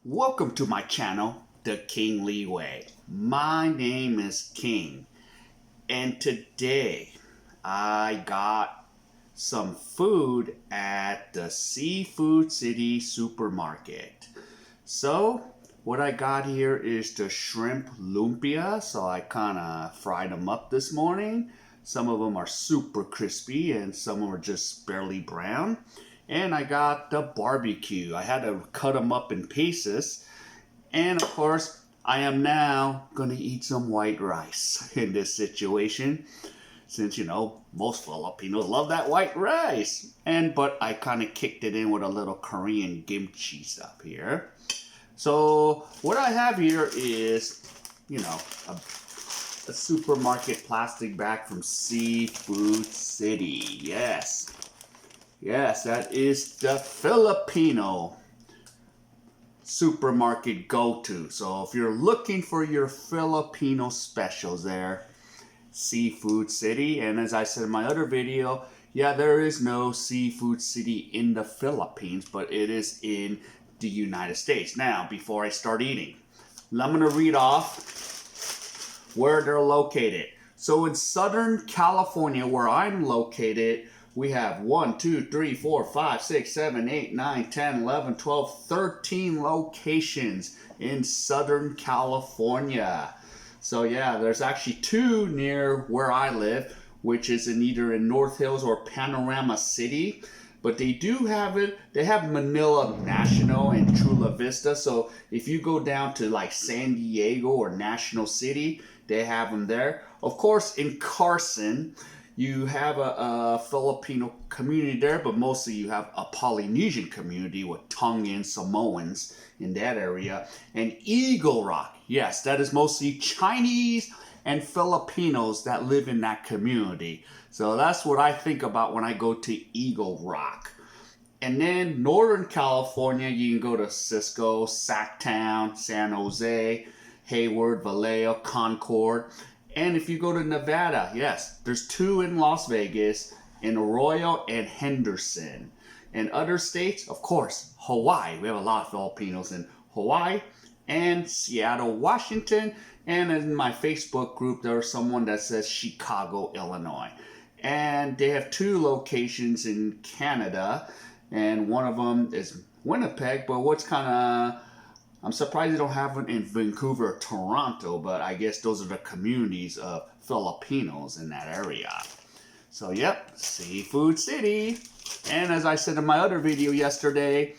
Welcome to my channel, Thekingleeway. My name is King, and today I got some food at the Seafood City supermarket. So what I got here is the shrimp lumpia, so I kind of fried them up this morning. Some of them are super crispy and some are just barely brown. And I got the barbecue. I had to cut them up in pieces. And of course, I am now going to eat some white rice in this situation. Since, most Filipinos love that white rice. But I kind of kicked it in with a little Korean kimchi stuff here. So what I have here is, a supermarket plastic bag from Seafood City. Yes, that is the Filipino supermarket go-to. So if you're looking for your Filipino specials there, Seafood City. And as I said in my other video, there is no Seafood City in the Philippines, but it is in the United States. Now, before I start eating, I'm going to read off where they're located. So in Southern California, where I'm located, we have 1, 2, 3, 4, 5, 6, 7, 8, 9, 10, 11, 12, 13 locations in Southern California. So there's actually 2 near where I live, which is either in North Hills or Panorama City. But they do have it. They have Manila National and Chula Vista. So if you go down to like San Diego or National City, they have them there. Of course, in Carson, you have a Filipino community there, but mostly you have a Polynesian community with Tongan Samoans in that area. And Eagle Rock, yes, that is mostly Chinese and Filipinos that live in that community. So that's what I think about when I go to Eagle Rock. And then Northern California, you can go to Cisco, Sacktown, San Jose, Hayward, Vallejo, Concord. And if you go to Nevada, yes, there's 2 in Las Vegas, in Arroyo and Henderson. And other states, of course, Hawaii. We have a lot of Filipinos in Hawaii and Seattle, Washington. And in my Facebook group, there's someone that says Chicago, Illinois. And they have 2 locations in Canada. And one of them is Winnipeg. But I'm surprised they don't have one in Vancouver or Toronto, but I guess those are the communities of Filipinos in that area. So, Seafood City. And as I said in my other video yesterday,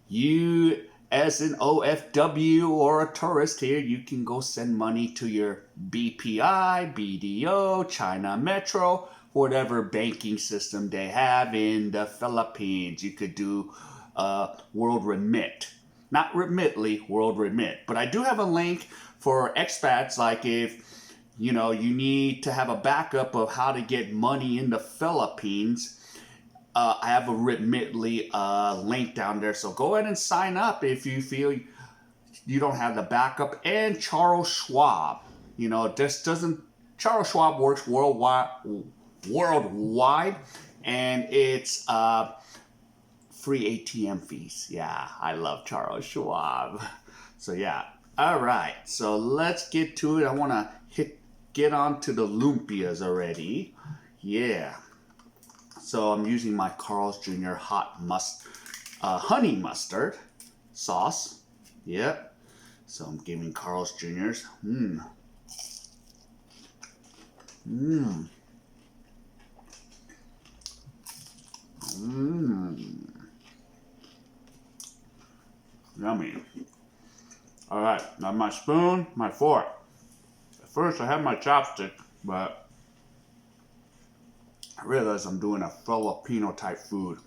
you as an OFW or a tourist here, you can go send money to your BPI, BDO, China Metro, whatever banking system they have in the Philippines. You could do World Remit. Not Remitly, World Remit. But I do have a link for expats, like if, you need to have a backup of how to get money in the Philippines. I have a Remitly link down there. So go ahead and sign up if you feel you don't have the backup. And Charles Schwab. Charles Schwab works worldwide, and it's free ATM fees. I love Charles Schwab. So all right. So let's get to it. I want to get on to the lumpias already. So I'm using my Carl's Jr. honey mustard sauce. So I'm giving Carl's Jr.'s. Yummy. All right, now my spoon, my fork. At first I had my chopstick, but I realized I'm doing a Filipino type food.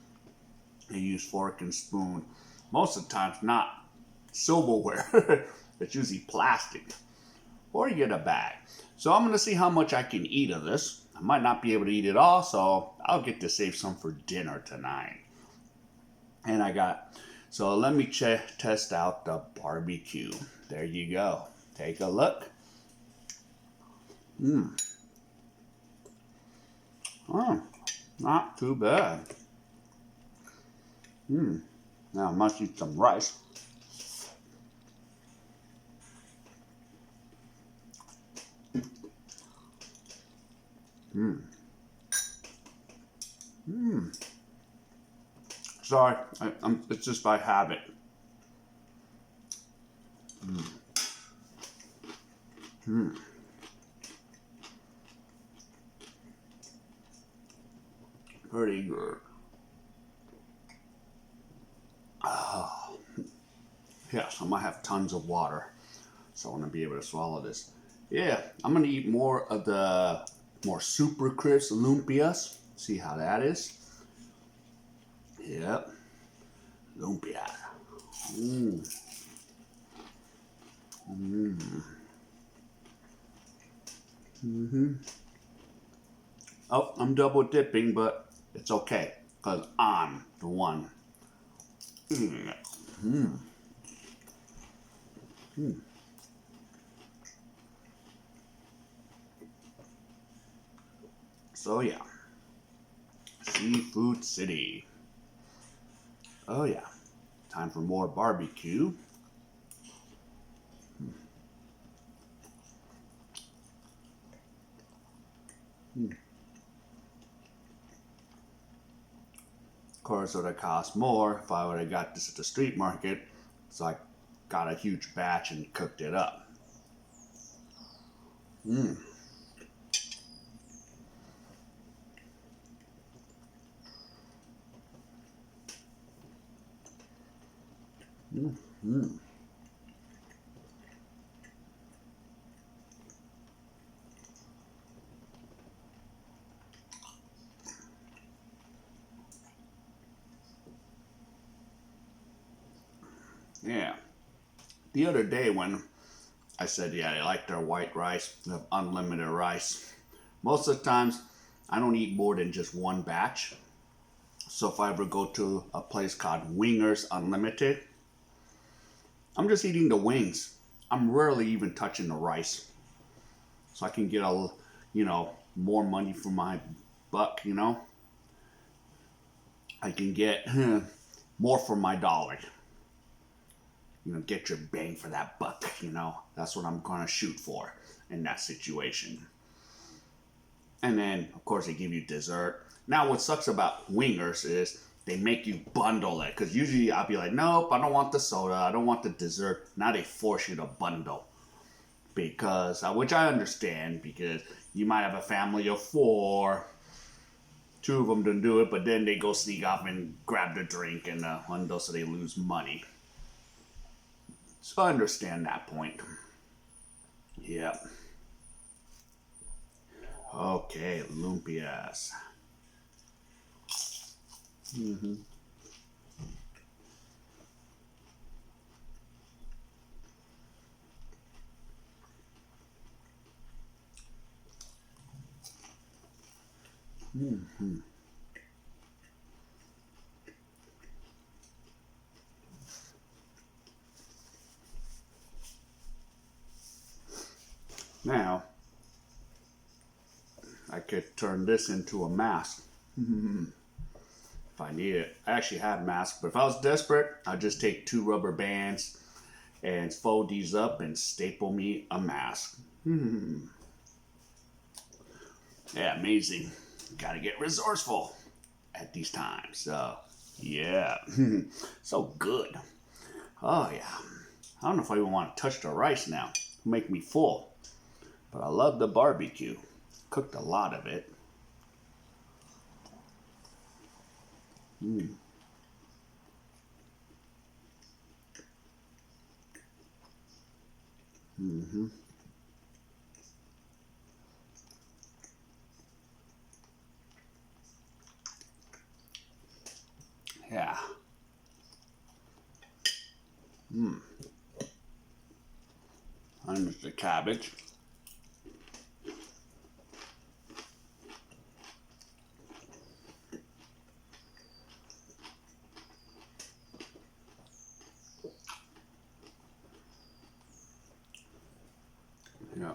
They use fork and spoon. Most of the time, not silverware. It's usually plastic. Or you get a bag. So I'm going to see how much I can eat of this. I might not be able to eat it all, so I'll get to save some for dinner tonight. And so let me test out the barbecue. There you go. Take a look. Oh, not too bad. Now I must eat some rice. Mm. Mm. Sorry, it's just by habit. Mm. Mm. Pretty good. Oh. Yes, I might have tons of water, so I want to be able to swallow this. Yeah, I'm gonna eat more of the more super crisp lumpias. See how that is? Yep, lumpia. Mmm. Mmm. Mm-hmm. Oh, I'm double dipping, but it's okay, because I'm the one. Mm. Mm. Mm. So yeah, Seafood City. Oh yeah, time for more barbecue. Mm. Of course, it would have cost more if I would have got this at the street market. So I got a huge batch and cooked it up. Mm. Mm. Mm. Yeah. The other day when I said, yeah, I like their white rice, they have unlimited rice. Most of the times, I don't eat more than just one batch. So if I ever go to a place called Wingers Unlimited, I'm just eating the wings. I'm rarely even touching the rice. So I can get more money for my buck. I can get more for my dollar. Get your bang for that buck. That's what I'm gonna shoot for in that situation. And then, of course, they give you dessert. Now, what sucks about wingers is they make you bundle it. Because usually I'll be like, nope, I don't want the soda. I don't want the dessert. Now they force you to bundle. Because, which I understand, because you might have a family of four. Two of them don't do it, but then they go sneak off and grab the drink and bundle so they lose money. So I understand that point. Yep. Okay, lumpias. Mm-hmm. Mm-hmm. Now, I could turn this into a mask if I need it. I actually have masks, but if I was desperate, I'd just take 2 rubber bands and fold these up and staple me a mask. Yeah, amazing. Gotta get resourceful at these times. So, yeah. So good. Oh, yeah. I don't know if I even want to touch the rice now. It'll make me full. But I love the barbecue. Cooked a lot of it. Mm. Mm-hmm. Yeah. Mm. And the cabbage. Yeah.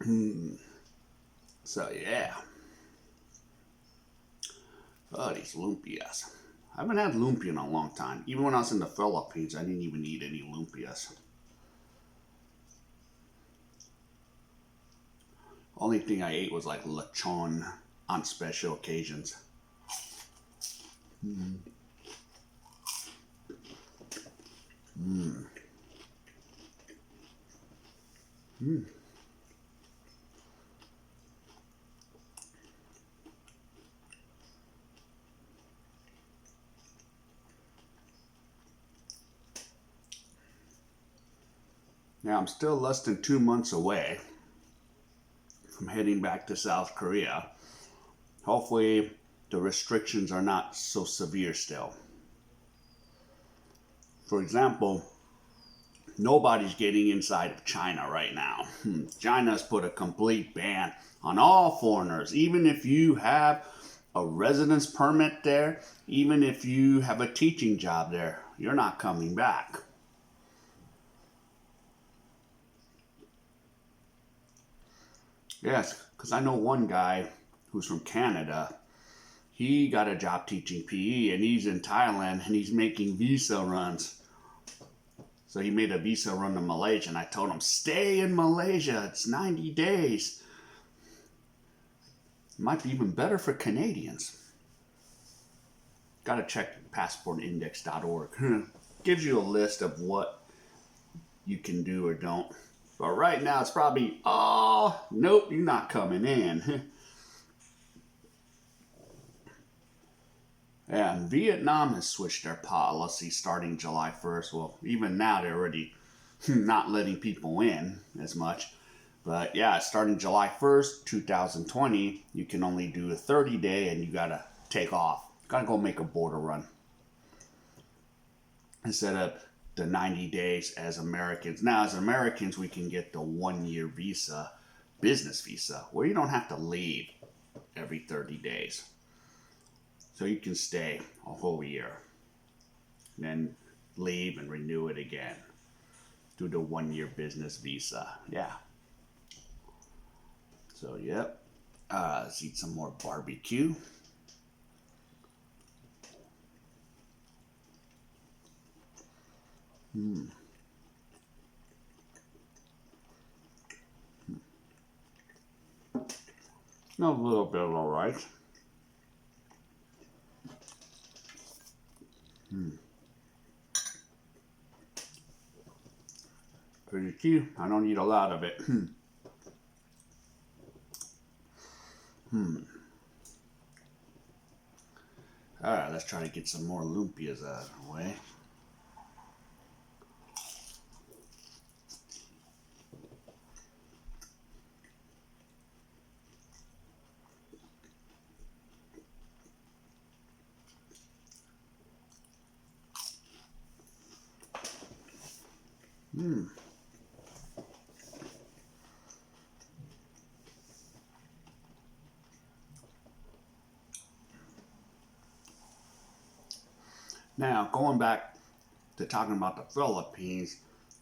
Mm. So yeah. Oh, these lumpias. I haven't had lumpia in a long time. Even when I was in the Philippines, I didn't even eat any lumpias. Only thing I ate was like lechon on special occasions. Mm. Mm. Mm. Now I'm still less than 2 months away from heading back to South Korea. Hopefully the restrictions are not so severe still. For example, nobody's getting inside of China right now. China's put a complete ban on all foreigners, even if you have a residence permit there, even if you have a teaching job there, you're not coming back. Yes, because I know one guy who's from Canada. He got a job teaching PE and he's in Thailand and he's making visa runs. So he made a visa run to Malaysia and I told him, stay in Malaysia, it's 90 days. It might be even better for Canadians. Gotta check passportindex.org. Gives you a list of what you can do or don't. But right now it's probably, oh, nope, you're not coming in. And Vietnam has switched their policy starting July 1st. Well, even now they're already not letting people in as much. But yeah, starting July 1st, 2020, you can only do a 30-day and you gotta take off. Gotta go make a border run. Instead of the 90 days as Americans. Now, as Americans, we can get the 1-year visa, business visa, where you don't have to leave every 30 days. So you can stay a whole year, and then leave and renew it again. Do the 1-year business visa. Yeah. So, yep. Let's eat some more barbecue. A little bit of all right. Pretty cute. I don't eat a lot of it. Alright, let's try to get some more lumpias out of the way. Now, going back to talking about the Philippines,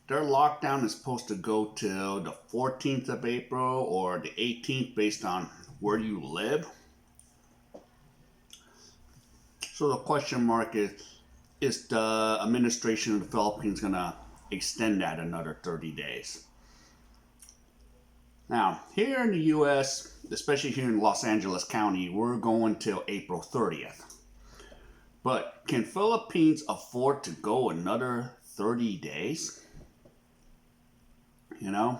their lockdown is supposed to go till the 14th of April or the 18th based on where you live. So the question mark is the administration of the Philippines going to extend that another 30 days? Now, here in the U.S., especially here in Los Angeles County, we're going till April 30th. But can Philippines afford to go another 30 days? You know?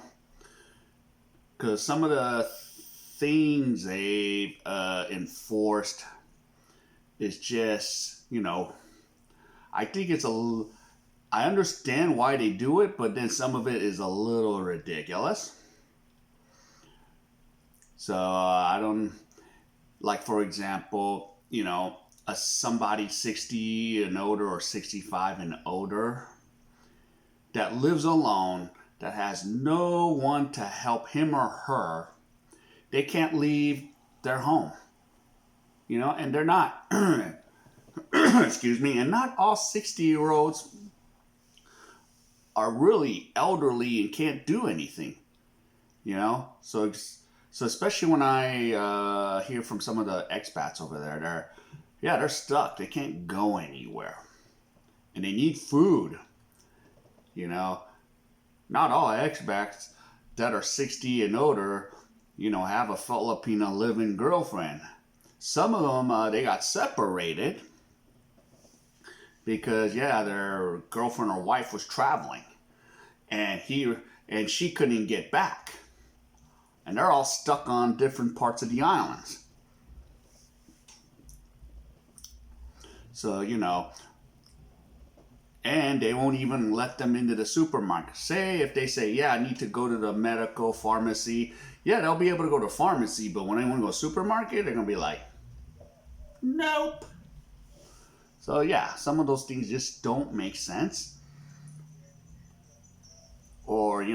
Because some of the things they've enforced is just, I think I understand why they do it, but then some of it is a little ridiculous. So I don't, like for example, somebody 60 and older or 65 and older that lives alone, that has no one to help him or her, they can't leave their home. And they're not, excuse me, and not all 60-year-olds are really elderly and can't do anything, So especially when I hear from some of the expats over there, they're stuck. They can't go anywhere. And they need food. Not all expats that are 60 and older have a Filipino living girlfriend. Some of them, they got separated because, yeah, their girlfriend or wife was traveling, and she couldn't get back, and they're all stuck on different parts of the islands. So, and they won't even let them into the supermarket. Say if they say, yeah, I need to go to the medical pharmacy, yeah, they'll be able to go to pharmacy, but when they want to go to supermarket, they're gonna be like, nope. So yeah, some of those things just don't make sense. Or,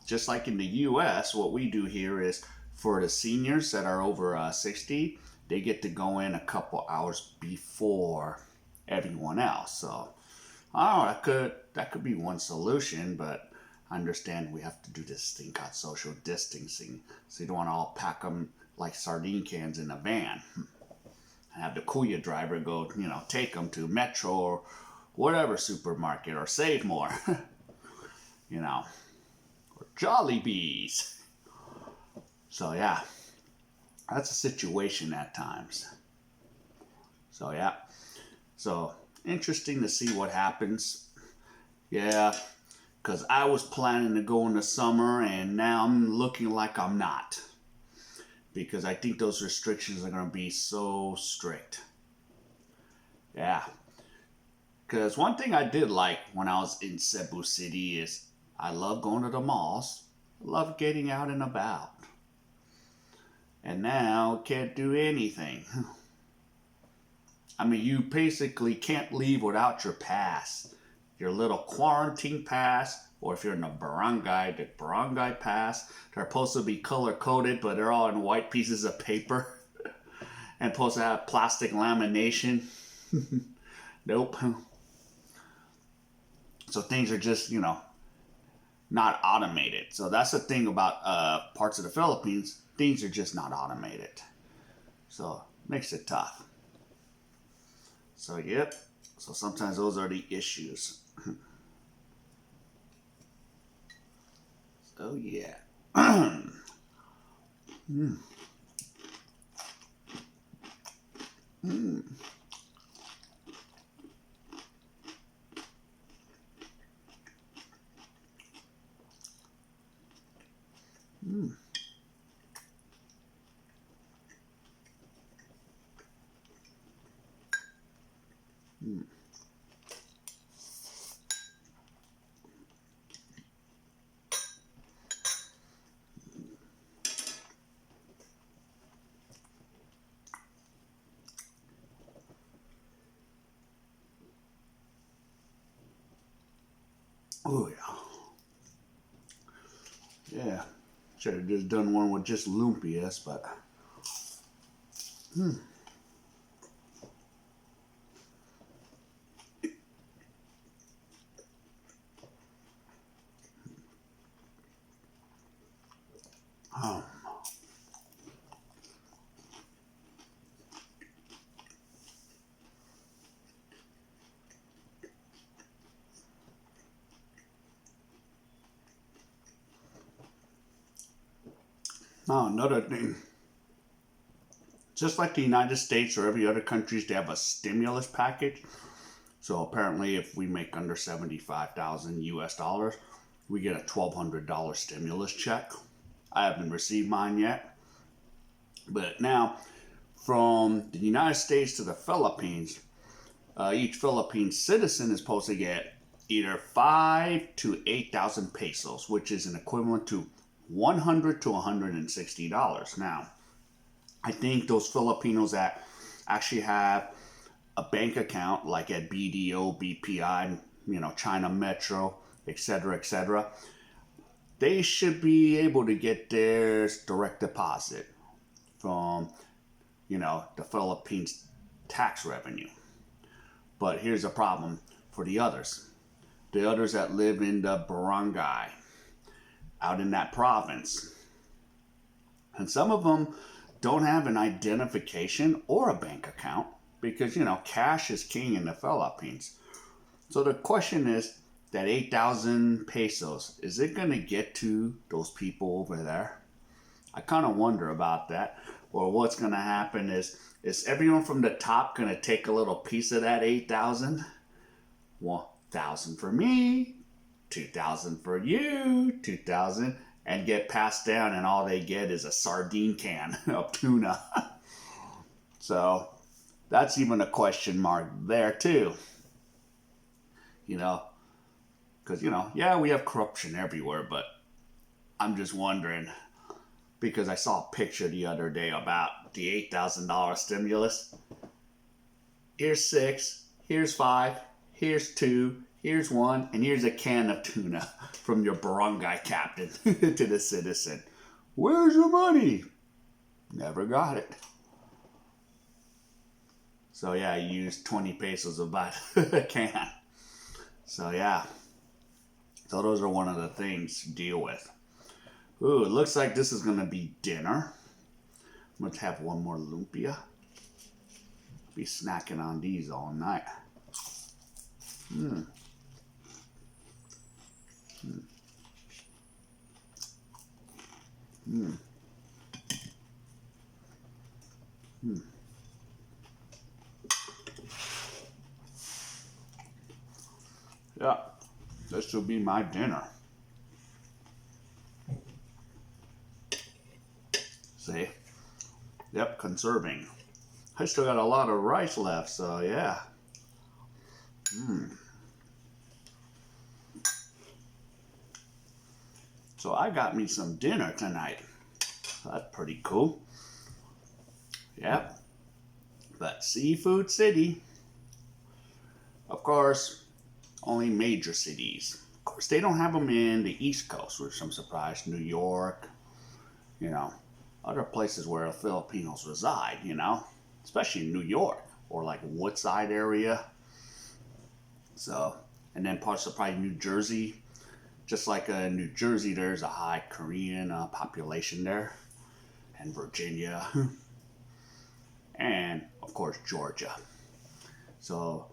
just like in the US, what we do here is for the seniors that are over 60, they get to go in a couple hours before everyone else. So, that could be one solution, but I understand we have to do this thing called social distancing. So you don't want to all pack them like sardine cans in a van. And have the Kuya driver go, take them to Metro or whatever supermarket or Save More, or Jollibees. So yeah, that's a situation at times. So yeah, so interesting to see what happens. Yeah, because I was planning to go in the summer and now I'm looking like I'm not. Because I think those restrictions are going to be so strict. Yeah. Because one thing I did like when I was in Cebu City is I love going to the malls. I love getting out and about. And now can't do anything. I mean, you basically can't leave without your pass. Your little quarantine pass, or if you're in a barangay, the barangay pass. They're supposed to be color coded, but they're all in white pieces of paper and supposed to have plastic lamination. Nope. So things are just, not automated. So that's the thing about parts of the Philippines. Things are just not automated. So makes it tough. So yep. So sometimes those are the issues. So yeah. mm. Mm. Mm. Mm. Oh yeah. Yeah. Should have just done one with just lumpias, but um, now another thing. Just like the United States or every other countries, they have a stimulus package. So apparently, if we make under 75,000 US dollars, we get a $1,200 stimulus check. I haven't received mine yet. But now, from the United States to the Philippines, each Philippine citizen is supposed to get either 5 to 8,000 pesos, which is an equivalent to $100 to $160. Now, I think those Filipinos that actually have a bank account, like at BDO, BPI, China Metro, etc., they should be able to get their direct deposit from, the Philippines tax revenue. But here's a problem for the others. The others that live in the barangay, out in that province. And some of them don't have an identification or a bank account because, cash is king in the Philippines. So the question is, that 8,000 pesos, is it going to get to those people over there? I kind of wonder about that. Or what's going to happen is everyone from the top going to take a little piece of that 8,000? 1,000 for me, 2,000 for you, 2,000, and get passed down, and all they get is a sardine can of tuna. So that's even a question mark there too. Because, yeah, we have corruption everywhere, but I'm just wondering, because I saw a picture the other day about the $8,000 stimulus. Here's 6, here's 5, here's 2, here's 1, and here's a can of tuna from your barangay captain to the citizen. Where's your money? Never got it. So yeah, I used 20 pesos to buy a can. So yeah. So those are one of the things to deal with. Ooh, it looks like this is going to be dinner. I'm going to have one more lumpia. Be snacking on these all night. Yeah, this will be my dinner. See? Yep, conserving. I still got a lot of rice left, so yeah. So I got me some dinner tonight. That's pretty cool. Yep. But Seafood City, of course, only major cities. Of course, they don't have them in the East Coast, which I'm surprised. New York, other places where Filipinos reside, especially in New York or like Woodside area. So, and then parts of probably New Jersey. Just like in New Jersey, there's a high Korean population there, and Virginia, and of course Georgia. So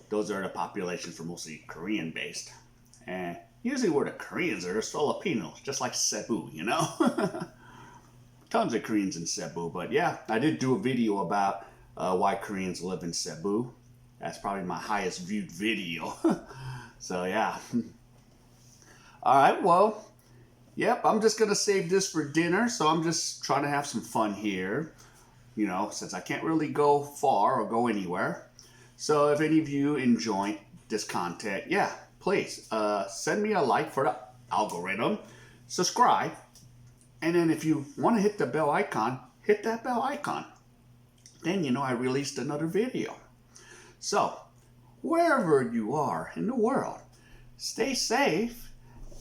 those are the populations for mostly Korean based. And usually where the Koreans are, there's Filipinos, just like Cebu, Tons of Koreans in Cebu. But yeah, I did do a video about why Koreans live in Cebu. That's probably my highest viewed video. So yeah. Alright, well, yep, I'm just going to save this for dinner. So I'm just trying to have some fun here, since I can't really go far or go anywhere. So if any of you enjoy this content, yeah, please send me a like for the algorithm, subscribe, and then if you want to hit the bell icon, hit that bell icon. Then I released another video. So wherever you are in the world, stay safe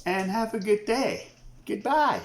and have a good day. Goodbye.